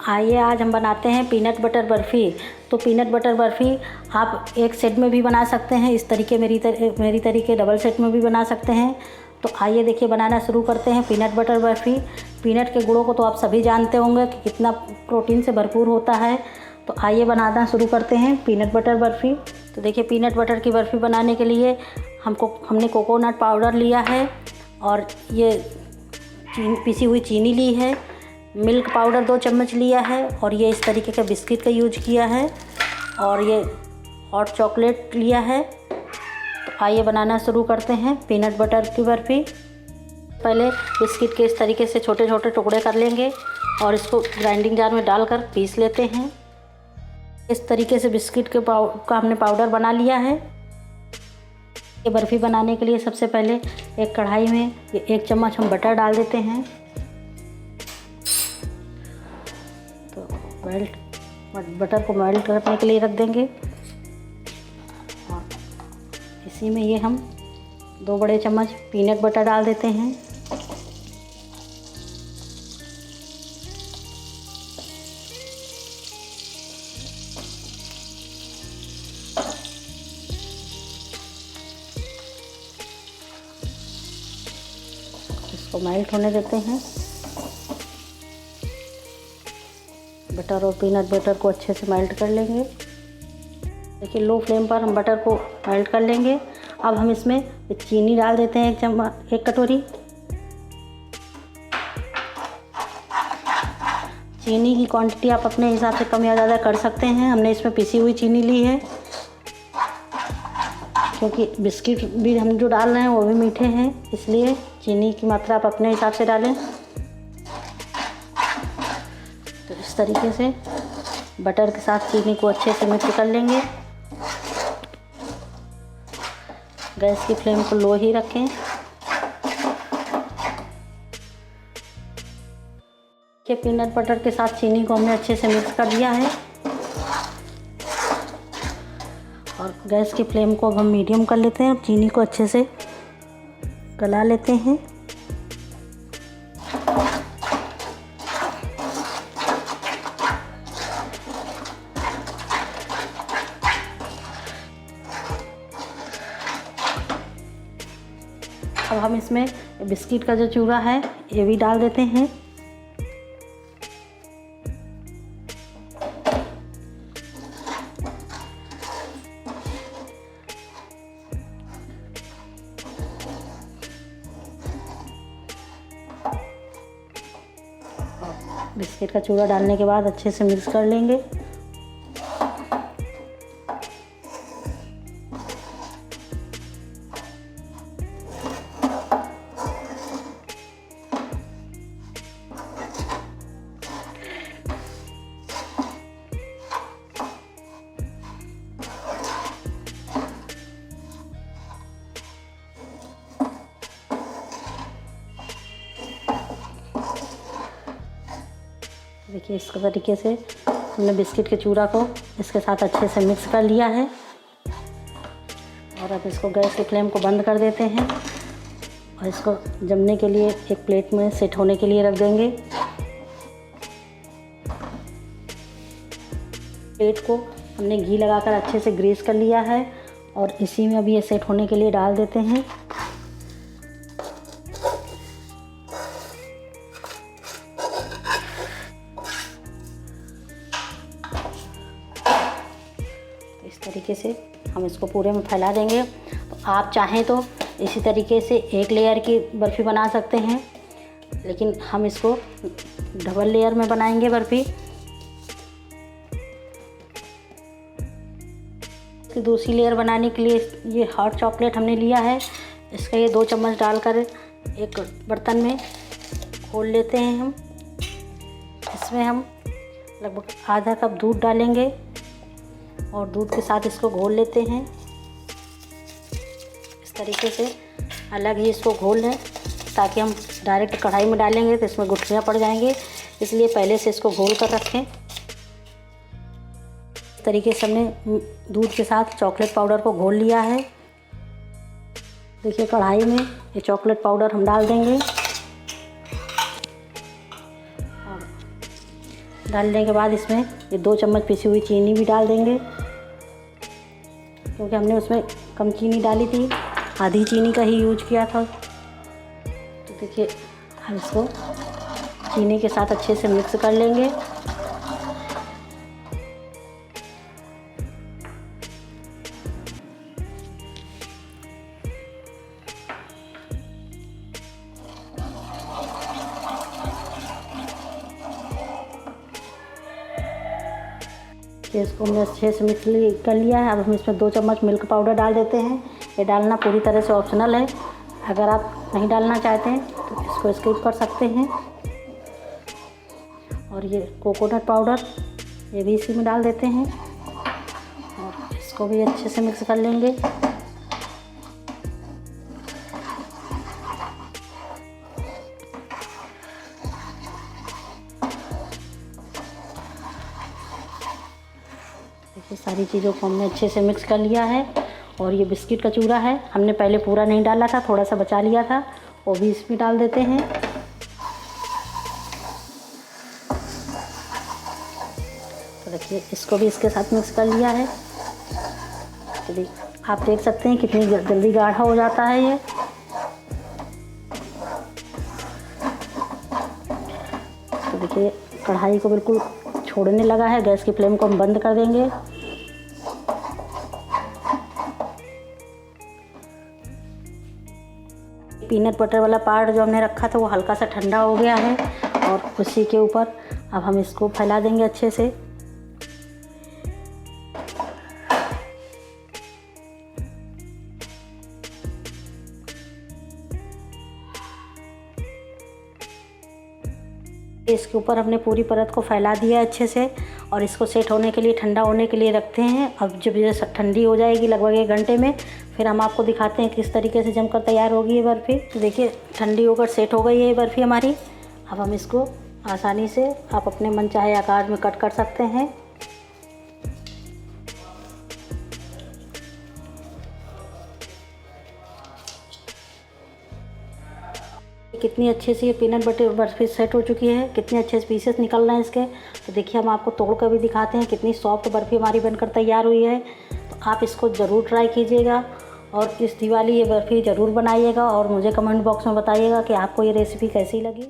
आइए आज हम बनाते हैं पीनट बटर बर्फ़ी। तो पीनट बटर बर्फ़ी आप एक सेट में भी बना सकते हैं, इस तरीके मेरी तरीके डबल सेट में भी बना सकते हैं। तो आइए देखिए बनाना शुरू करते हैं पीनट बटर बर्फ़ी। पीनट के गुणों को तो आप सभी जानते होंगे कि कितना प्रोटीन से भरपूर होता है। तो आइए बनाना शुरू करते हैं पीनट बटर बर्फ़ी। तो देखिए पाउडर बटर की बर्फ़ी बनाने के लिए हमने कोकोनट पाउडर लिया है और ये पिसी हुई चीनी ली है, मिल्क पाउडर 2 चम्मच लिया है और ये इस तरीके का बिस्किट का यूज किया है और ये हॉट चॉकलेट लिया है। तो आइए बनाना शुरू करते हैं पीनट बटर की बर्फ़ी। पहले बिस्किट के इस तरीके से छोटे छोटे टुकड़े कर लेंगे और इसको ग्राइंडिंग जार में डालकर पीस लेते हैं। इस तरीके से बिस्किट का हमने पाउडर बना लिया है। ये बर्फ़ी बनाने के लिए सबसे पहले एक कढ़ाई में 1 चम्मच हम बटर डाल देते हैं। तो बटर को मेल्ट करने के लिए रख देंगे और इसी में ये हम 2 बड़े चम्मच पीनट बटर डाल देते हैं। इसको मेल्ट होने देते हैं। बटर और पीनट बटर को अच्छे से मेल्ट कर लेंगे। देखिए लो फ्लेम पर हम बटर को मेल्ट कर लेंगे। अब हम इसमें चीनी डाल देते हैं 1 कटोरी। चीनी की क्वांटिटी आप अपने हिसाब से कम या ज़्यादा कर सकते हैं। हमने इसमें पिसी हुई चीनी ली है क्योंकि बिस्किट भी हम जो डाल रहे हैं वो भी मीठे हैं, इसलिए चीनी की मात्रा आप अपने हिसाब से डालें। तो इस तरीके से बटर के साथ चीनी को अच्छे से मिक्स कर लेंगे। गैस की फ्लेम को लो ही रखें। ये पीनट बटर के साथ चीनी को हमने अच्छे से मिक्स कर दिया है और गैस की फ्लेम को अब हम मीडियम कर लेते हैं और चीनी को अच्छे से गला लेते हैं। अब हम इसमें बिस्किट का जो चूरा है ये भी डाल देते हैं। बिस्किट का चूरा डालने के बाद अच्छे से मिक्स कर लेंगे। देखिए इस तरीके से हमने बिस्किट के चूरा को इसके साथ अच्छे से मिक्स कर लिया है और अब इसको गैस की फ्लेम को बंद कर देते हैं और इसको जमने के लिए एक प्लेट में सेट होने के लिए रख देंगे। प्लेट को हमने घी लगाकर अच्छे से ग्रीस कर लिया है और इसी में अभी ये सेट होने के लिए डाल देते हैं। इस तरीके से हम इसको पूरे में फैला देंगे। तो आप चाहें तो इसी तरीके से 1 लेयर की बर्फ़ी बना सकते हैं, लेकिन हम इसको डबल लेयर में बनाएंगे बर्फ़ी। इसकी दूसरी लेयर बनाने के लिए ये हॉट चॉकलेट हमने लिया है, इसका ये 2 चम्मच डालकर एक बर्तन में खोल लेते हैं हम। इसमें हम लगभग आधा कप दूध डालेंगे और दूध के साथ इसको घोल लेते हैं। इस तरीके से अलग ही इसको घोल लें ताकि हम डायरेक्ट कढ़ाई में डालेंगे तो इसमें गुठलियाँ पड़ जाएंगे, इसलिए पहले से इसको घोल कर रखें। इस तरीके से हमने दूध के साथ चॉकलेट पाउडर को घोल लिया है। देखिए कढ़ाई में ये चॉकलेट पाउडर हम डाल देंगे और डालने के बाद इसमें ये 2 चम्मच पिसी हुई चीनी भी डाल देंगे, क्योंकि हमने उसमें कम चीनी डाली थी, आधी चीनी का ही यूज किया था। तो देखिए हम इसको चीनी के साथ अच्छे से मिक्स कर लेंगे। इसको हमने अच्छे से मिक्स कर लिया है। अब हम इसमें 2 चम्मच मिल्क पाउडर डाल देते हैं। ये डालना पूरी तरह से ऑप्शनल है, अगर आप नहीं डालना चाहते हैं तो इसको स्किप कर सकते हैं। और ये कोकोनट पाउडर, ये भी इसी में डाल देते हैं और इसको भी अच्छे से मिक्स कर लेंगे। ये सारी चीज़ों को हमने अच्छे से मिक्स कर लिया है। और ये बिस्किट का चूरा है, हमने पहले पूरा नहीं डाला था, थोड़ा सा बचा लिया था, वो भी इसमें डाल देते हैं। तो देखिए इसको भी इसके साथ मिक्स कर लिया है। तो आप देख सकते हैं कितनी जल्दी गाढ़ा हो जाता है ये। तो देखिए कढ़ाई को बिल्कुल छोड़ने लगा है, गैस की फ्लेम को हम बंद कर देंगे। पीनट बटर वाला पार्ट जो हमने रखा था वो हल्का सा ठंडा हो गया है और उसी के ऊपर अब हम इसको फैला देंगे अच्छे से। इसके ऊपर हमने पूरी परत को फैला दिया अच्छे से और इसको सेट होने के लिए, ठंडा होने के लिए रखते हैं। अब जब ये ठंडी हो जाएगी लगभग 1 घंटे में, फिर हम आपको दिखाते हैं किस तरीके से जमकर तैयार होगी ये बर्फ़ी। तो देखिए ठंडी होकर सेट हो गई है ये बर्फ़ी हमारी। अब हम इसको आसानी से आप अपने मनचाहे आकार में कट कर सकते हैं। कितनी अच्छे से ये पीनट बटर बर्फ़ी सेट हो चुकी है, कितने अच्छे से पीसेस निकल रहे हैं इसके। तो देखिए हम आपको तोड़ कर भी दिखाते हैं कितनी सॉफ्ट बर्फ़ी हमारी बनकर तैयार हुई है। तो आप इसको ज़रूर ट्राई कीजिएगा और इस दिवाली ये बर्फ़ी ज़रूर बनाइएगा और मुझे कमेंट बॉक्स में बताइएगा कि आपको ये रेसिपी कैसी लगी।